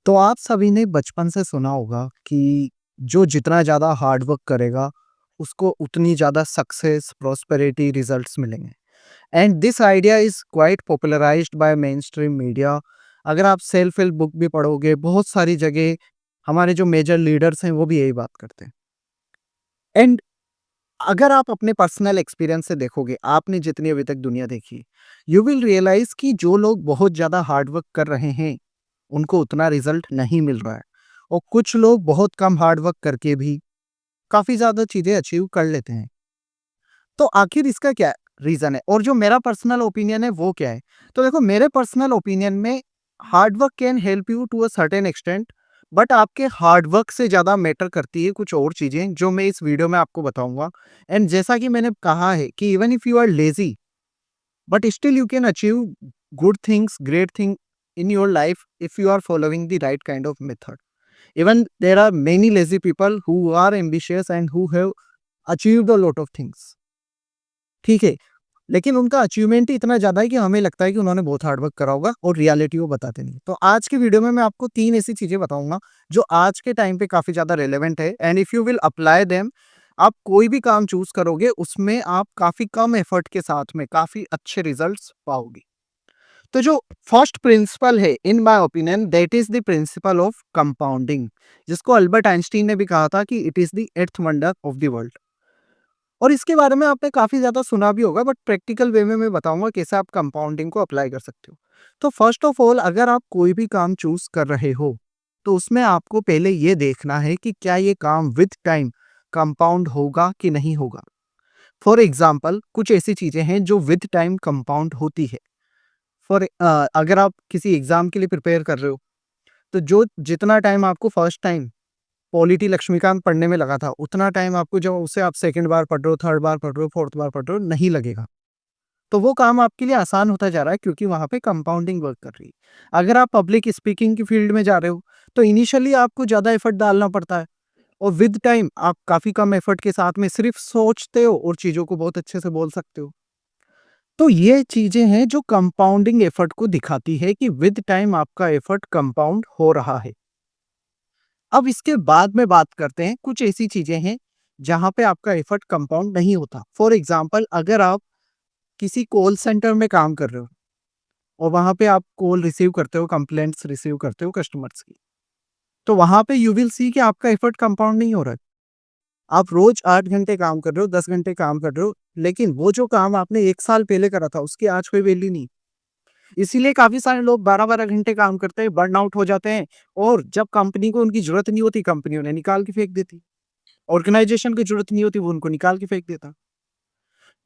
तो आप सभी ने बचपन से सुना होगा कि जो जितना ज़्यादा हार्ड वर्क करेगा, उसको उतनी ज़्यादा सक्सेस, प्रॉस्पेरिटी, रिजल्ट्स मिलेंगे। And this idea is quite popularized by mainstream media. अगर आप सेल्फ हेल्प बुक भी पढ़ोगे, बहुत सारी जगह हमारे जो मेजर लीडर्स हैं, वो भी यही बात करते हैं। एंड अगर आप अपने पर्सनल एक्सपीरियंस से देखोगे, आपने जितनी अभी तक दुनिया देखी, यू विल रियलाइज़ कि जो लोग बहुत ज़्यादा हार्ड वर्क कर रहे हैं, उनको उतना रिजल्ट नहीं मिल रहा है और कुछ लोग बहुत कम हार्ड वर्क करके भी काफ़ी ज़्यादा चीज़ें अचीव कर लेते हैं। तो आखिर इसका क्या रीज़न है और जो मेरा पर्सनल ओपिनियन है वो क्या है? तो देखो मेरे पर्सनल ओपिनियन में hard work can help you to a certain extent, but आपके हार्ड वर्क से ज़्यादा मैटर करती है कुछ और चीज़ें जो मैं इस वीडियो में आपको बताऊँगा। एंड जैसा कि मैंने कहा है कि even if you are lazy but still you can achieve good things, great thing in your life if you are following the right kind of method. Even there are many lazy people who are ambitious and who have achieved a lot of things. ठीक है, लेकिन उनका achievement ही इतना ज़्यादा है कि हमें लगता है कि उन्होंने बहुत हार्ड वर्क करा होगा और रियलिटी वो बताते नहीं। तो आज की वीडियो में मैं आपको 3 ऐसी चीज़ें बताऊँगा जो आज के टाइम पे काफ़ी ज़्यादा रिलेवेंट है and if you will apply them, आप कोई भी काम चूज़ करोगे उसमें आप काफ़ी कम एफर्ट के साथ में काफ़ी अच्छे रिजल्ट्स पाओगे। तो जो फर्स्ट प्रिंसिपल है in my opinion that is the principle of compounding, जिसको अल्बर्ट आइंस्टीन ने भी कहा था कि it is the eighth wonder of the world. और इसके बारे में आपने काफी ज्यादा सुना भी होगा, बट प्रैक्टिकल वे में मैं बताऊंगा कैसे आप कंपाउंडिंग को अप्लाई कर सकते हो। तो फर्स्ट ऑफ ऑल, अगर आप कोई भी काम चूज कर रहे हो तो उसमें आपको पहले ये देखना है कि क्या ये काम विद टाइम कंपाउंड होगा कि नहीं होगा। फॉर एग्जाम्पल, कुछ ऐसी चीजें हैं जो विद टाइम कंपाउंड होती है। अगर आप किसी एग्जाम के लिए प्रिपेयर कर रहे हो, तो जो जितना टाइम आपको फर्स्ट टाइम पॉलिटी लक्ष्मीकांत पढ़ने में लगा था, उतना टाइम आपको जब उसे आप सेकंड बार पढ़ रहे हो, थर्ड बार पढ़ रहे हो, फोर्थ बार पढ़ रहे हो, नहीं लगेगा। तो वो काम आपके लिए आसान होता जा रहा है क्योंकि वहाँ पे कंपाउंडिंग वर्क कर रही है। अगर आप पब्लिक स्पीकिंग की फील्ड में जा रहे हो, तो इनिशियली आपको ज़्यादा एफर्ट डालना पड़ता है और विद टाइम आप काफ़ी कम एफर्ट के साथ में सिर्फ सोचते हो और चीज़ों को बहुत अच्छे से बोल सकते हो। तो ये चीजें हैं जो कंपाउंडिंग एफर्ट को दिखाती है कि विद टाइम आपका एफर्ट कंपाउंड हो रहा है। अब इसके बाद में बात करते हैं, कुछ ऐसी चीजें हैं जहां पे आपका एफर्ट कंपाउंड नहीं होता। फॉर एग्जांपल, अगर आप किसी कॉल सेंटर में काम कर रहे हो और वहां पे आप कॉल रिसीव करते हो, कंप्लेंट्स रिसीव करते हो कस्टमर्स की, तो वहां पे यू विल सी कि आपका एफर्ट कंपाउंड नहीं हो रहा है। आप रोज 8 घंटे काम कर रहे हो, 10 घंटे काम कर रहे हो, लेकिन वो जो काम आपने 1 साल पहले करा था उसकी आज कोई वैल्यू नहीं। इसीलिए काफ़ी सारे लोग 12-12 घंटे काम करते हैं, बर्नआउट हो जाते हैं और जब कंपनी को उनकी ज़रूरत नहीं होती, कंपनी उन्हें निकाल के फेंक देती। ऑर्गेनाइज़ेशन को ज़रूरत नहीं होती, वो उनको निकाल के फेंक देता।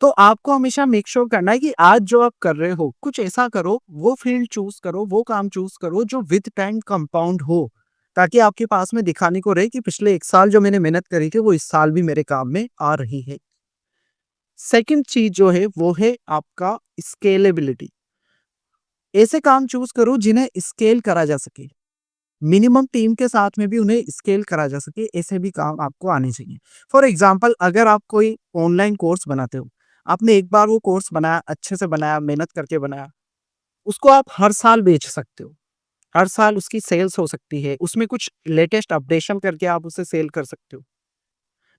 तो आपको हमेशा मेक श्योर करना है कि आज जो आप कर रहे हो, कुछ ऐसा करो, वो फ़ील्ड चूज़ करो, वो काम चूज़ करो जो विद टाइम कंपाउंड हो, ताकि आपके पास में दिखाने को रहे कि पिछले 1 साल जो मैंने मेहनत करी थी, वो इस साल भी मेरे काम में आ रही है। सेकंड चीज़ जो है, वो है आपका स्केलेबिलिटी। ऐसे काम चूज़ करो जिन्हें स्केल करा जा सके। मिनिमम टीम के साथ में भी उन्हें स्केल करा जा सके, ऐसे भी काम आपको आने चाहिए। फॉर एग्जाम्पल, अगर आप कोई ऑनलाइन कोर्स बनाते हो, आपने एक बार वो कोर्स बनाया, अच्छे से बनाया, मेहनत करके बनाया, उसको आप हर साल बेच सकते हो। हर साल उसकी सेल्स हो सकती है, उसमें कुछ लेटेस्ट अपडेशन करके आप उसे सेल कर सकते हो।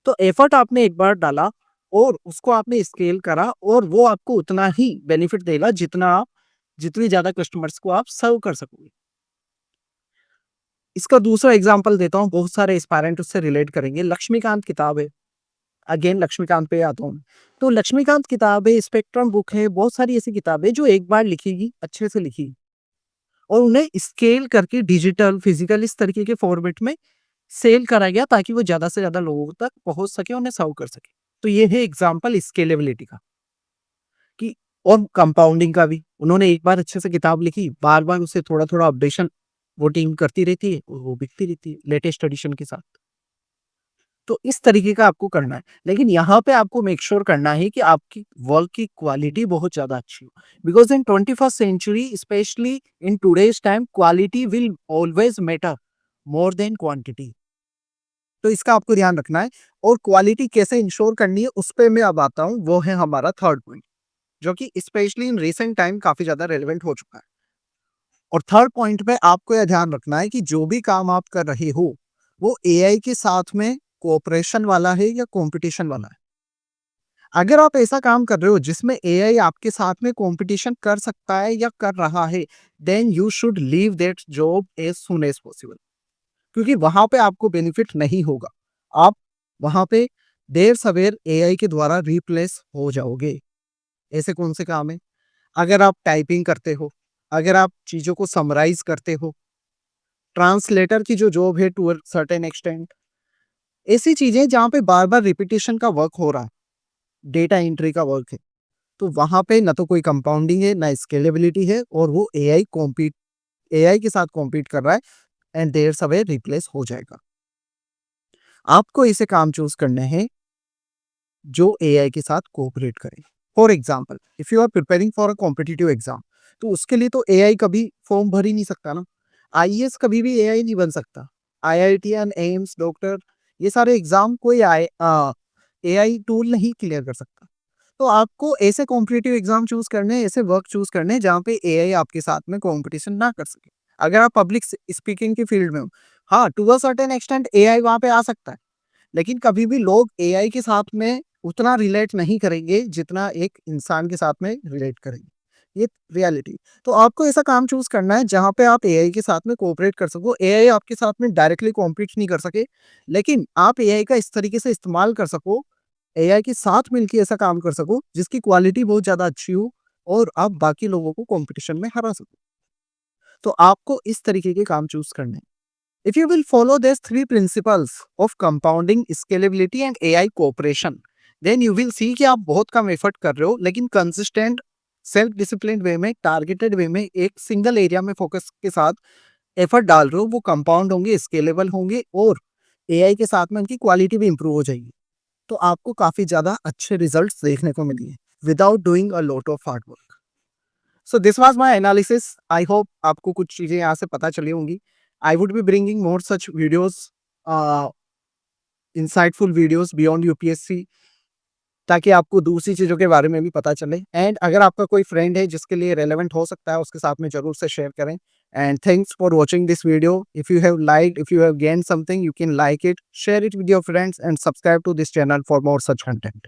तो एफर्ट आपने एक बार डाला और उसको आपने स्केल करा और वो आपको उतना ही बेनिफिट देगा जितनी ज़्यादा कस्टमर्स को आप सर्व कर सकोगे। इसका दूसरा एग्जांपल देता हूँ, बहुत सारे एस्पायरेंट उससे रिलेट करेंगे। लक्ष्मीकांत किताब है, अगेन लक्ष्मीकांत पे आता हूँ। तो लक्ष्मीकांत किताब है, स्पेक्ट्रम बुक है, बहुत सारी ऐसी किताबें जो एक बार लिखी, अच्छे से लिखी और उन्हें स्केल करके डिजिटल, फिजिकल इस तरीके के फॉर्मेट में सेल करा गया ताकि वो ज़्यादा से ज़्यादा लोगों तक पहुँच सके, उन्हें सर्व कर सके। तो ये है एग्जांपल स्केलेबिलिटी का कि और कंपाउंडिंग का भी। उन्होंने एक बार अच्छे से किताब लिखी, बार-बार उसे थोड़ा-थोड़ा अपडेशन वो टीम करती रहती है और वो बिकती रहती है लेटेस्ट एडिशन के साथ। तो इस तरीके का आपको करना है। लेकिन यहाँ पे आपको मेक श्योर करना है कि आपकी वर्क की क्वालिटी बहुत ज़्यादा अच्छी हो। Because in 21st century, specially in today's time, quality will always matter more than quantity. तो इसका आपको ध्यान रखना है और क्वालिटी कैसे इंश्योर करनी है उस पे मैं अब आता हूँ, वो है हमारा थर्ड पॉइंट, जो कि स्पेशली इन रिसेंट टाइम काफ़ी ज़्यादा रेलेवेंट हो चुका है। और थर्ड पॉइंट पे आपको यह ध्यान रखना है कि जो भी काम आप कर रहे हो, वो एआई के साथ में कोऑपरेशन वाला है या कॉम्पिटिशन वाला है। अगर आप ऐसा काम कर रहे हो जिसमें एआई आपके साथ में कॉम्पिटिशन कर सकता है या कर रहा है, then you should leave that job as soon as possible, क्योंकि वहाँ पे आपको बेनिफिट नहीं होगा। आप वहाँ पे देर-सवेर एआई के द्वारा रिप्लेस हो जाओगे। ऐसे कौन से काम हैं? अगर आप टाइपिंग करते हो, अगर आप चीज़ों को समराइज़ करते हो, ट्रांसलेटर की जो जॉब है टू अ सर्टेन एक्सटेंट, ऐसी चीज़ें जहाँ पे बार-बार रिपिटिशन का वर्क हो रहा है, डेटा एंट्री का वर्क है, तो वहाँ पे ना तो कोई कंपाउंडिंग है, ना स्केलेबिलिटी है और वो एआई के साथ कॉम्पीट कर रहा है एंड देयर सवेयर रिप्लेस हो जाएगा। आपको ऐसे काम चूज़ करने हैं जो एआई के साथ कोऑपरेट करें। For example, if you are preparing for a competitive exam, तो उसके लिए तो एआई कभी फॉर्म भर ही नहीं सकता ना। आईएएस कभी भी एआई नहीं बन सकता। आईआईटीएन, एम्स, डॉक्टर, ये सारे एग्ज़ाम कोई एआई टूल नहीं क्लियर कर सकता। तो आपको ऐसे कॉम्पिटिटिव एग्ज़ाम चूज़ करने हैं, ऐसे वर्क चूज़ करने हैं जहाँ पे एआई आपके साथ में कॉम्पिटिशन ना कर सके। अगर आप पब्लिक स्पीकिंग की फील्ड में हो, हाँ, to a certain extent AI वहाँ पे आ सकता है। लेकिन कभी भी लोग एआई के साथ में उतना रिलेट नहीं करेंगे जितना एक इंसान के साथ में रिलेट करेंगे। ये रियलिटी। तो आपको ऐसा काम चूज़ करना है जहाँ पे आप एआई के साथ में कोऑपरेट कर सको। एआई आपके साथ में डायरेक्टली कॉम्पीट नहीं कर सके, लेकिन आप एआई का इस तरीके से इस्तेमाल कर सको, एआई के साथ मिलके ऐसा काम कर सको जिसकी क्वालिटी बहुत ज़्यादा अच्छी हो और आप बाकी लोगों को कॉम्पिटिशन में हरा सको। तो आपको इस तरीके के काम चूज़ करने हैं। If you will follow these three principles of compounding, scalability and AI cooperation, then you will see कि आप बहुत कम एफर्ट कर रहे हो लेकिन कंसिस्टेंट सेल्फ डिसिप्लिन वे में टारगेटेड वे में एक सिंगल एरिया में फोकस के साथ एफर्ट डाल रहे हो, वो कंपाउंड होंगे, स्केलेबल होंगे और एआई के साथ में उनकी क्वालिटी भी इंप्रूव हो जाएगी। तो आपको काफ़ी ज़्यादा अच्छे रिजल्ट्स देखने को मिलेंगे without doing a lot of hard work. So this was my analysis. I hope आपको कुछ चीज़ें यहाँ से पता चली होंगी। I would be bringing more such videos, insightful videos beyond UPSC, ताकि आपको दूसरी चीज़ों के बारे में भी पता चले। एंड अगर आपका कोई फ्रेंड है जिसके लिए रेलेवेंट हो सकता है, उसके साथ में ज़रूर से शेयर करें। And thanks for watching this video. If you have gained something, you can like it, share it with your friends and subscribe to this channel for more such content.